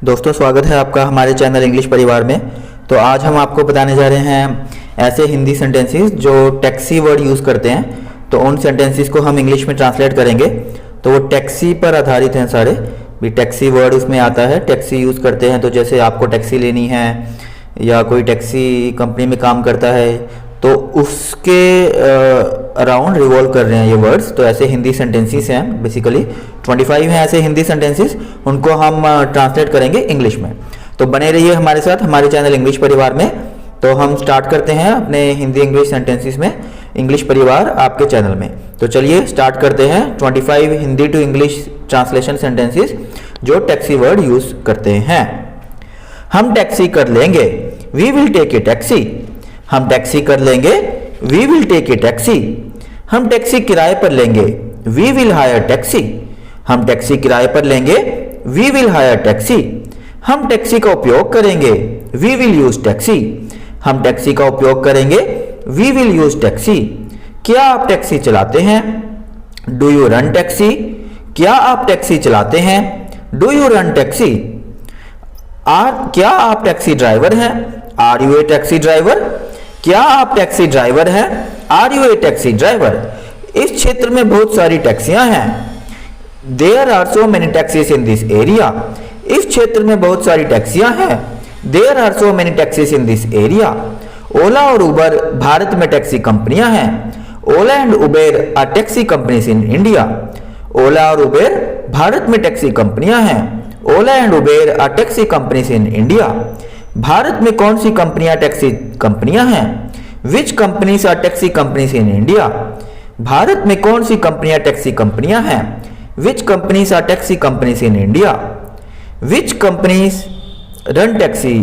दोस्तों, स्वागत है आपका हमारे चैनल इंग्लिश परिवार में। तो आज हम आपको बताने जा रहे हैं ऐसे हिंदी सेंटेंसेस जो टैक्सी वर्ड यूज़ करते हैं। तो उन सेंटेंसेस को हम इंग्लिश में ट्रांसलेट करेंगे। तो वो टैक्सी पर आधारित हैं सारे, भी टैक्सी वर्ड उसमें आता है। टैक्सी यूज़ करते हैं तो जैसे आपको टैक्सी लेनी है या कोई टैक्सी कंपनी में काम करता है तो उसके अराउंड रिवॉल्व कर रहे हैं ये वर्ड्स। तो ऐसे हिंदी सेंटेंसेस हैं, बेसिकली 25 हैं ऐसे हिंदी सेंटेंसेस, उनको हम ट्रांसलेट करेंगे इंग्लिश में। तो बने रहिए हमारे साथ हमारे चैनल इंग्लिश परिवार में। तो हम स्टार्ट करते हैं अपने हिंदी इंग्लिश सेंटेंसेस में, इंग्लिश परिवार आपके चैनल में। तो चलिए स्टार्ट करते हैं 25 Hindi to English translation sentences जो टैक्सी वर्ड यूज करते हैं। हम टैक्सी कर लेंगे, we will take a taxi. हम टैक्सी कर लेंगे, we will take a taxi. हम टैक्सी किराए पर लेंगे, वी विल हायर टैक्सी। हम टैक्सी किराए पर लेंगे, वी विल हायर टैक्सी। हम टैक्सी का उपयोग करेंगे, वी विल यूज टैक्सी। हम टैक्सी का उपयोग करेंगे, वी विल यूज टैक्सी। क्या आप टैक्सी चलाते हैं? Do you run taxi? क्या आप टैक्सी चलाते हैं? Do you run taxi? क्या आप टैक्सी ड्राइवर हैं? Are you a taxi driver? क्या आप टैक्सी ड्राइवर हैं? Are you a taxi driver? इस क्षेत्र में बहुत सारी टैक्सियां हैं। There are so many taxis in this area. इस क्षेत्र में बहुत सारी टैक्सियां हैं। There are so many taxis in this area. Ola और उबर भारत में टैक्सी कंपनियां हैं। Ola and Uber are taxi companies in India. Ola और उबेर भारत में टैक्सी कंपनियां हैं। Ola and Uber are taxi companies in India. Bharat में कौन सी कंपनियां टैक्सी कंपनियां हैं? Which companies are taxi companies in India. Bharat में कौन सी कंपनियां टैक्सी कंपनियां हैं? Which companies are taxi companies in India. Which companies run taxi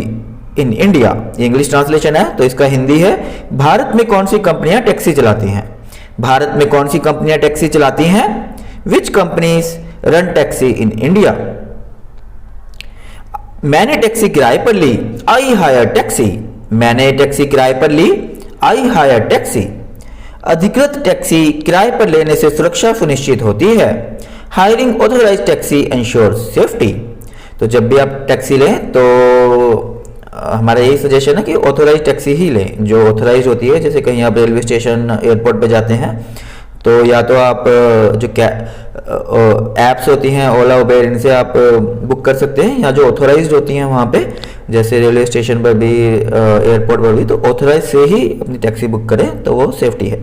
in India. English translation है तो इसका हिंदी है, भारत में कौन सी कंपनियां टैक्सी चलाती हैं। भारत में कौन सी कंपनियां टैक्सी चलाती हैं? Which companies run taxi in India. मैंने टैक्सी किराए पर ली, आई हायर टैक्सी। मैंने टैक्सी किराए पर ली, आई हायर टैक्सी। अधिकृत टैक्सी किराए पर लेने से सुरक्षा सुनिश्चित होती है। Hiring authorised taxi ensures safety. तो जब भी आप टैक्सी लें तो हमारा यही सजेशन है कि ऑथोराइज टैक्सी ही लें, जो ऑथोराइज होती है। जैसे कहीं आप रेलवे स्टेशन एयरपोर्ट पे जाते हैं तो या तो आप जो ऐप्स होती हैं ओला उबेर, इनसे आप बुक कर सकते हैं, या जो ऑथोराइज्ड होती हैं वहाँ पे जैसे रेलवे स्टेशन पर भी एयरपोर्ट पर भी, तो ऑथोराइज से ही अपनी टैक्सी बुक करें तो वो सेफ्टी है।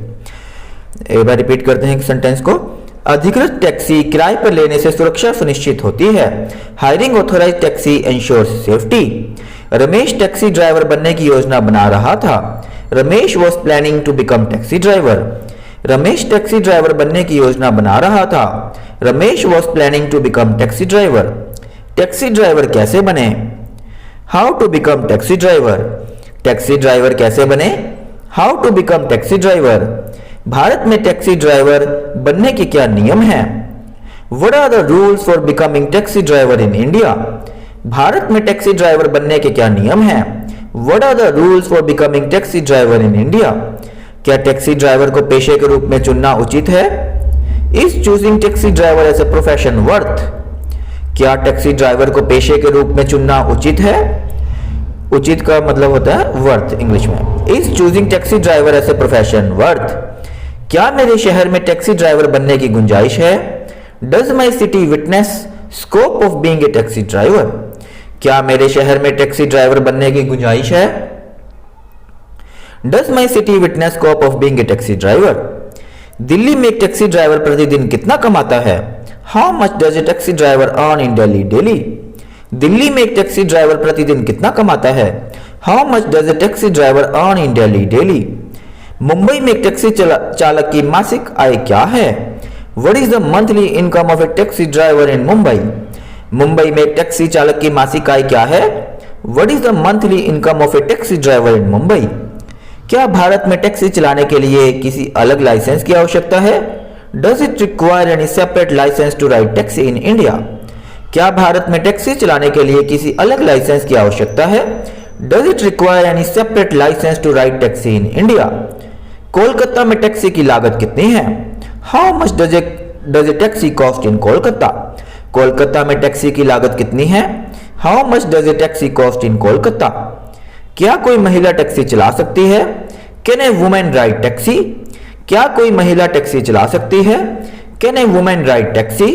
एक बार रिपीट करते हैं सेंटेंस को। अधिकृत टैक्सी किराए पर लेने से सुरक्षा सुनिश्चित होती है। Hiring authorised taxi ensures safety. Ramesh taxi driver बनने की योजना बना रहा था। Ramesh was planning to become taxi driver. Ramesh taxi driver बनने की योजना बना रहा था। Ramesh was planning to become taxi driver. Taxi driver कैसे बने? How to become taxi driver. Taxi driver कैसे बने? How to become taxi driver. Bharat में टैक्सी ड्राइवर बनने के क्या नियम हैं? What are the rules for becoming taxi driver in India. Bharat में टैक्सी ड्राइवर बनने के क्या नियम हैं? What are the rules for becoming taxi driver in India. क्या टैक्सी ड्राइवर को पेशे के रूप में चुनना उचित है? Is choosing taxi driver as a profession worth. क्या टैक्सी ड्राइवर को पेशे के रूप में चुनना उचित है? उचित का मतलब होता है वर्थ इंग्लिश में। Is choosing taxi driver as a profession worth. क्या मेरे शहर में टैक्सी ड्राइवर बनने की गुंजाइश है? Does my city witness scope of being a taxi driver. क्या मेरे शहर में टैक्सी ड्राइवर बनने की गुंजाइश है? Does my city witness scope of being a taxi driver? Delhi में एक टैक्सी ड्राइवर प्रतिदिन कितना कमाता है? How much does a taxi driver earn in Delhi daily? Delhi में एक टैक्सी ड्राइवर प्रतिदिन कितना कमाता है? How much does a taxi driver earn in Delhi daily? Mumbai में एक टैक्सी चालक की मासिक आय क्या है? What is the monthly income of a taxi driver in Mumbai? Mumbai में एक टैक्सी चालक की मासिक आय क्या है? What is the monthly income of a taxi driver in Mumbai? क्या भारत में टैक्सी चलाने के लिए किसी अलग लाइसेंस की आवश्यकता है? Does it require any separate licence to ride taxi in India. क्या भारत में टैक्सी चलाने के लिए किसी अलग लाइसेंस की आवश्यकता है? Does it require any separate licence to ride taxi in India. Kolkata में टैक्सी की लागत कितनी है? How much does a taxi cost in Kolkata. Kolkata में टैक्सी की लागत कितनी है? How much does a taxi cost in Kolkata? क्या कोई महिला टैक्सी चला सकती है? Can a women ride taxi? क्या कोई महिला टैक्सी चला सकती है? Can a women ride taxi?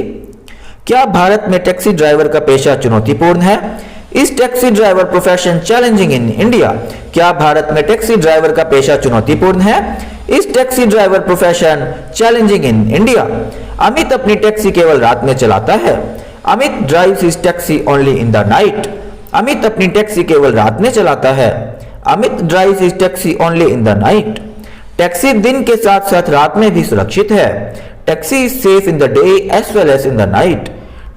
क्या भारत में टैक्सी ड्राइवर का पेशा चुनौतीपूर्ण है? Is taxi driver profession challenging in India? क्या भारत में टैक्सी ड्राइवर का पेशा चुनौतीपूर्ण है? Is taxi driver profession challenging in India? Amit अपनी टैक्सी केवल रात में चलाता है। Amit drives his taxi only in the night. Amit अपनी टैक्सी केवल रात में चलाता है। Amit drives his taxi only in the night. Taxi दिन के साथ साथ रात में भी सुरक्षित है। Taxi is safe in the day as well as in the night.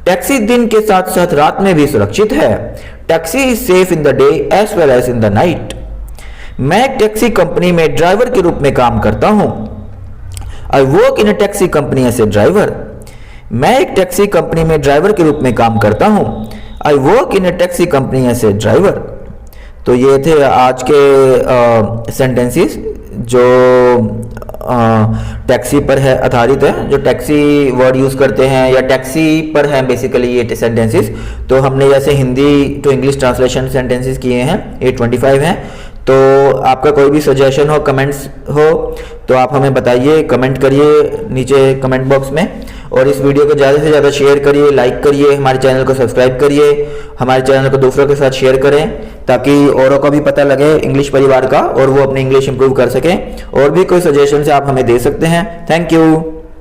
Taxi दिन के साथ साथ रात में भी सुरक्षित है। Taxi is safe in the day as well as in the night. मैं एक टैक्सी कंपनी में ड्राइवर के रूप में काम करता हूं। I work in a taxi company as a driver. मैं एक टैक्सी कंपनी में ड्राइवर के रूप में काम करता हूं। I work in a taxi company as a driver. तो ये थे आज के सेंटेंसेस जो टैक्सी पर है आधारित है, जो टैक्सी वर्ड यूज करते हैं या टैक्सी पर है बेसिकली ये सेंटेंसेस। तो हमने जैसे Hindi to English translation sentences किए हैं, 825 हैं। तो आपका कोई भी सजेशन हो, कमेंट्स हो तो आप हमें बताइए, कमेंट करिए नीचे कमेंट बॉक्स में। और इस वीडियो को ज़्यादा से ज़्यादा शेयर करिए, लाइक करिए, हमारे चैनल को सब्सक्राइब करिए, हमारे चैनल को दूसरों के साथ शेयर करें ताकि औरों को भी पता लगे इंग्लिश परिवार का और वो अपनी इंग्लिश इंप्रूव कर सकें। और भी कोई सजेशन से आप हमें दे सकते हैं। Thank you.